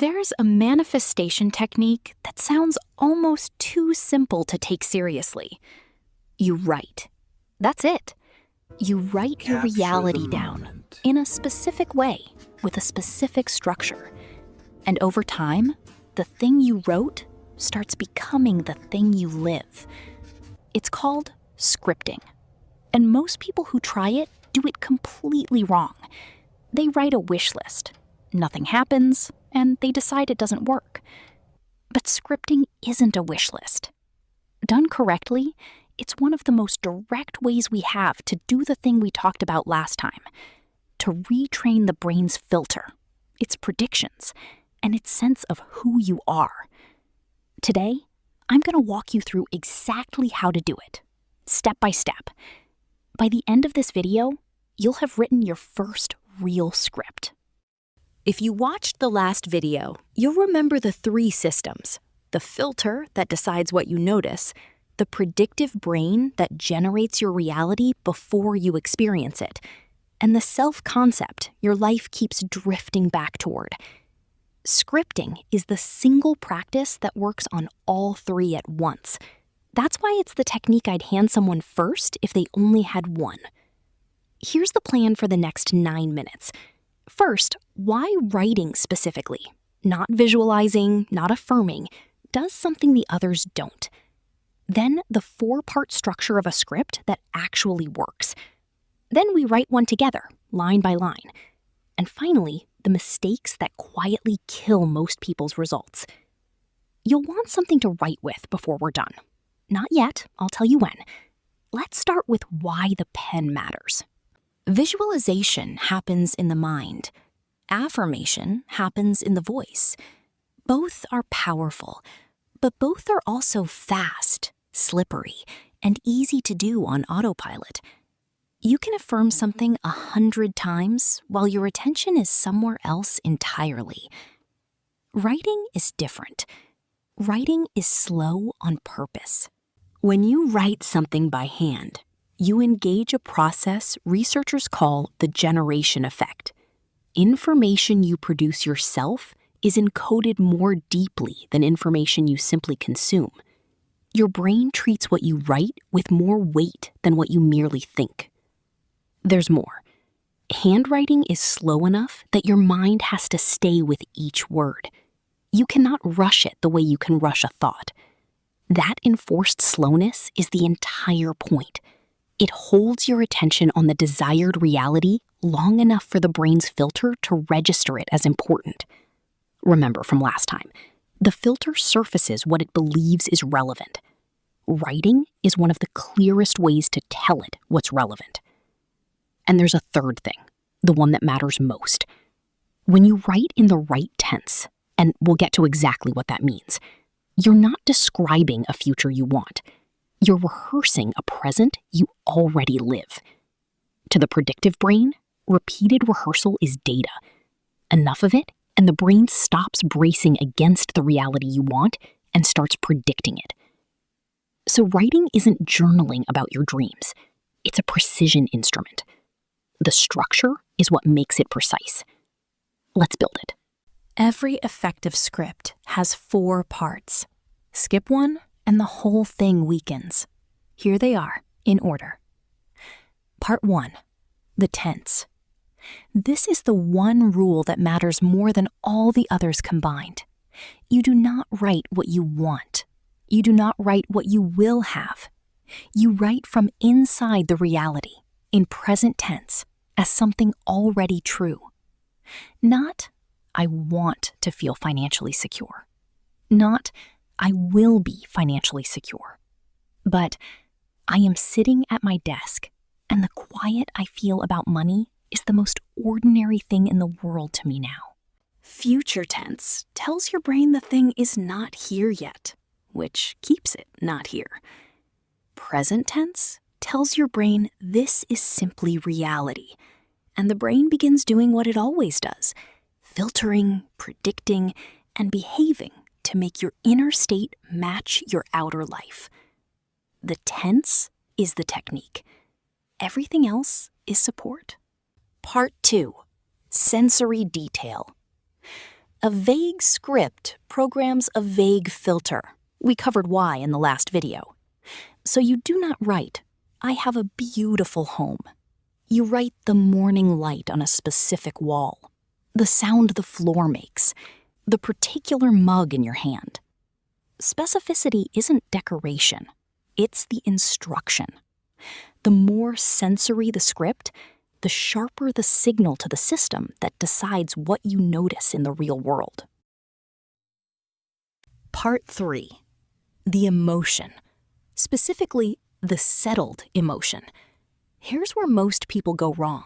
There's a manifestation technique that sounds almost too simple to take seriously. You write. That's it. You write your reality down in a specific way, with a specific structure. And over time, the thing you wrote starts becoming the thing you live. It's called scripting. And most people who try it do it completely wrong. They write a wish list. Nothing happens, and they decide it doesn't work. But scripting isn't a wish list. Done correctly, it's one of the most direct ways we have to do the thing we talked about last time, to retrain the brain's filter, its predictions, and its sense of who you are. Today, I'm going to walk you through exactly how to do it, step by step. By the end of this video, you'll have written your first real script. If you watched the last video, you'll remember the 3 systems: the filter that decides what you notice, the predictive brain that generates your reality before you experience it, and the self-concept your life keeps drifting back toward. Scripting is the single practice that works on all 3 at once. That's why it's the technique I'd hand someone first if they only had one. Here's the plan for the next 9 minutes. First, why writing specifically? Not visualizing, not affirming, does something the others don't. Then the 4-part structure of a script that actually works. Then we write one together, line by line. And finally, the mistakes that quietly kill most people's results. You'll want something to write with before we're done. Not yet, I'll tell you when. Let's start with why the pen matters. Visualization happens in the mind. Affirmation happens in the voice. Both are powerful, but both are also fast, slippery, and easy to do on autopilot. You can affirm something 100 times while your attention is somewhere else entirely. Writing is different. Writing is slow on purpose. When you write something by hand, you engage a process researchers call the generation effect. Information you produce yourself is encoded more deeply than information you simply consume. Your brain treats what you write with more weight than what you merely think. There's more. Handwriting is slow enough that your mind has to stay with each word. You cannot rush it the way you can rush a thought. That enforced slowness is the entire point. It holds your attention on the desired reality long enough for the brain's filter to register it as important. Remember from last time, the filter surfaces what it believes is relevant. Writing is one of the clearest ways to tell it what's relevant. And there's a third thing, the one that matters most. When you write in the right tense, and we'll get to exactly what that means, you're not describing a future you want. You're rehearsing a present you already live. To the predictive brain, repeated rehearsal is data. Enough of it, and the brain stops bracing against the reality you want and starts predicting it. So writing isn't journaling about your dreams. It's a precision instrument. The structure is what makes it precise. Let's build it. Every effective script has 4 parts. Skip one, and the whole thing weakens. Here they are, in order. Part 1, the tense. This is the one rule that matters more than all the others combined. You do not write what you want. You do not write what you will have. You write from inside the reality, in present tense, as something already true. Not, I want to feel financially secure. Not, I will be financially secure. But, I am sitting at my desk, and the quiet I feel about money is the most ordinary thing in the world to me now. Future tense tells your brain the thing is not here yet, which keeps it not here. Present tense tells your brain this is simply reality, and the brain begins doing what it always does, filtering, predicting, and behaving to make your inner state match your outer life. The tense is the technique. Everything else is support. Part 2, sensory detail. A vague script programs a vague filter. We covered why in the last video. So you do not write, "I have a beautiful home." You write the morning light on a specific wall, the sound the floor makes, the particular mug in your hand. Specificity isn't decoration, it's the instruction. The more sensory the script, the sharper the signal to the system that decides what you notice in the real world. Part 3. The emotion. Specifically, the settled emotion. Here's where most people go wrong.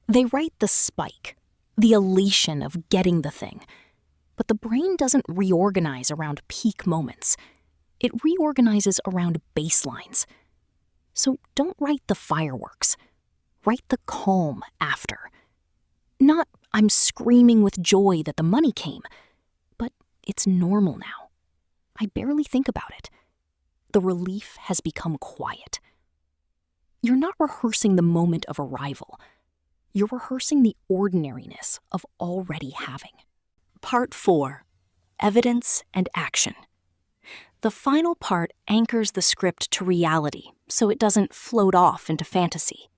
They write the spike, the elation of getting the thing. But the brain doesn't reorganize around peak moments. It reorganizes around baselines. So don't write the fireworks. Write the calm after. Not, "I'm screaming with joy that the money came," but "it's normal now. I barely think about it. The relief has become quiet." You're not rehearsing the moment of arrival. You're rehearsing the ordinariness of already having. Part 4. Evidence and action. The final part anchors the script to reality so it doesn't float off into fantasy.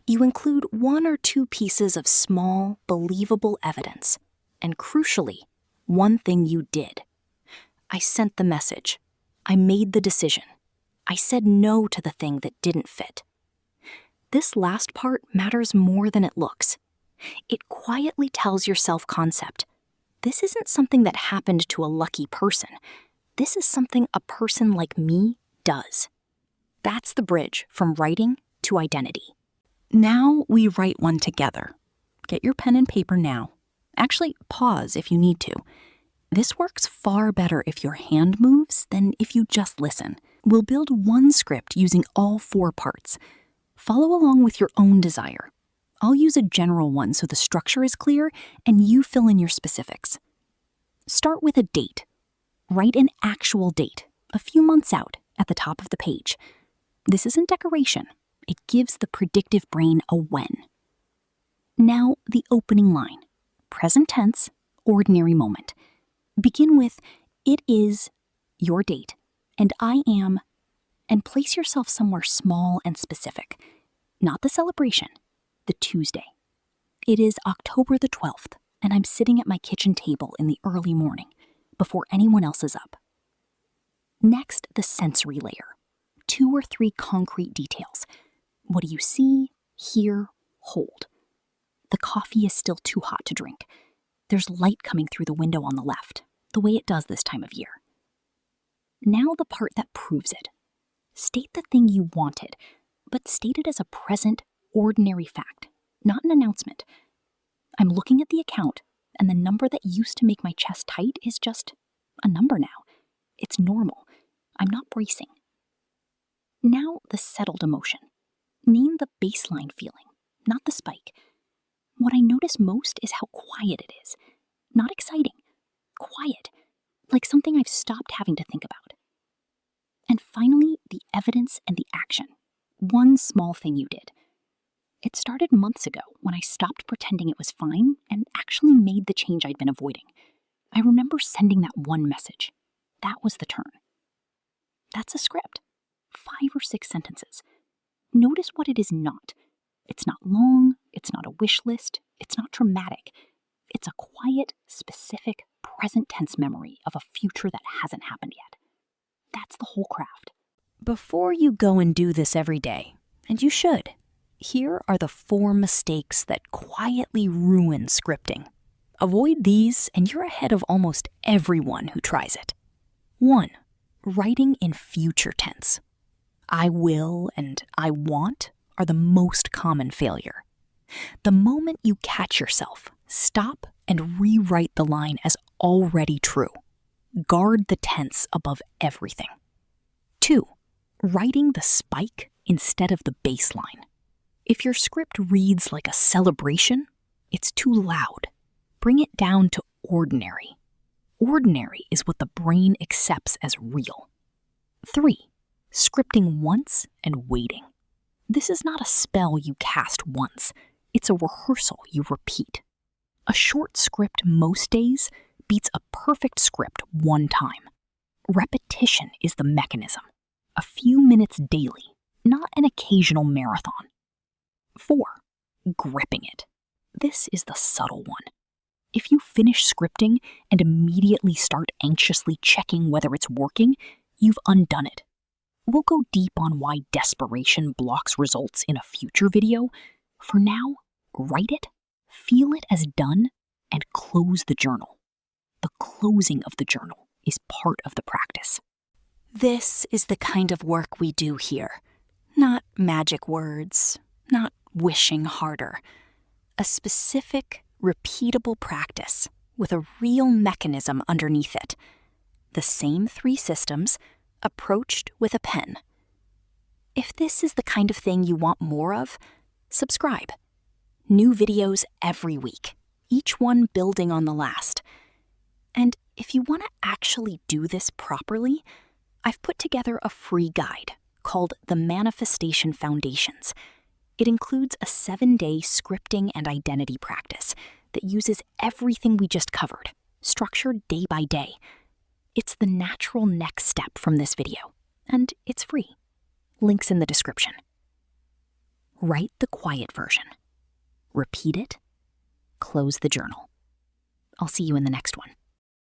You include 1 or 2 pieces of small, believable evidence, and crucially, one thing you did. I sent the message. I made the decision. I said no to the thing that didn't fit. This last part matters more than it looks. It quietly tells your self-concept. This isn't something that happened to a lucky person. This is something a person like me does. That's the bridge from writing to identity. Now we write one together. Get your pen and paper now. Actually, pause if you need to. This works far better if your hand moves than if you just listen. We'll build one script using all 4 parts. Follow along with your own desire. I'll use a general one so the structure is clear and you fill in your specifics. Start with a date. Write an actual date, a few months out, at the top of the page. This isn't decoration. It gives the predictive brain a when. Now, the opening line. Present tense, ordinary moment. Begin with, "It is your date, and I am," and place yourself somewhere small and specific. Not the celebration, the Tuesday. "It is October the 12th, and I'm sitting at my kitchen table in the early morning, before anyone else is up." Next, the sensory layer. 2 or 3 concrete details. What do you see, hear, hold? The coffee is still too hot to drink. There's light coming through the window on the left, the way it does this time of year. Now the part that proves it. State the thing you wanted, but state it as a present, ordinary fact, not an announcement. "I'm looking at the account, and the number that used to make my chest tight is just a number now. It's normal. I'm not bracing." Now the settled emotion. Name the baseline feeling, not the spike. What I notice most is how quiet it is. Not exciting. Quiet. Like something I've stopped having to think about. And finally, the evidence and the action. One small thing you did. It started months ago when I stopped pretending it was fine and actually made the change I'd been avoiding. I remember sending that one message. That was the turn. That's a script. 5 or 6 sentences. Notice what it is not. It's not long, it's not a wish list, it's not dramatic. It's a quiet, specific, present tense memory of a future that hasn't happened yet. That's the whole craft. Before you go and do this every day, and you should, here are the 4 mistakes that quietly ruin scripting. Avoid these and you're ahead of almost everyone who tries it. 1. Writing in future tense. I will and I want are the most common failure. The moment you catch yourself, stop and rewrite the line as already true. Guard the tense above everything. 2. Writing the spike instead of the baseline. If your script reads like a celebration, it's too loud. Bring it down to ordinary. Ordinary is what the brain accepts as real. 3. Scripting once and waiting. This is not a spell you cast once. It's a rehearsal you repeat. A short script most days beats a perfect script one time. Repetition is the mechanism. A few minutes daily, not an occasional marathon. 4. Gripping it. This is the subtle one. If you finish scripting and immediately start anxiously checking whether it's working, you've undone it. We'll go deep on why desperation blocks results in a future video. For now, write it, feel it as done, and close the journal. The closing of the journal is part of the practice. This is the kind of work we do here. Not magic words, not wishing harder. A specific, repeatable practice with a real mechanism underneath it. The same 3 systems approached with a pen. If this is the kind of thing you want more of, subscribe. New videos every week, each one building on the last. And if you want to actually do this properly, I've put together a free guide called The Manifestation Foundations. It includes a 7-day scripting and identity practice that uses everything we just covered, structured day by day. It's the natural next step from this video, and it's free. Links in the description. Write the quiet version. Repeat it. Close the journal. I'll see you in the next one.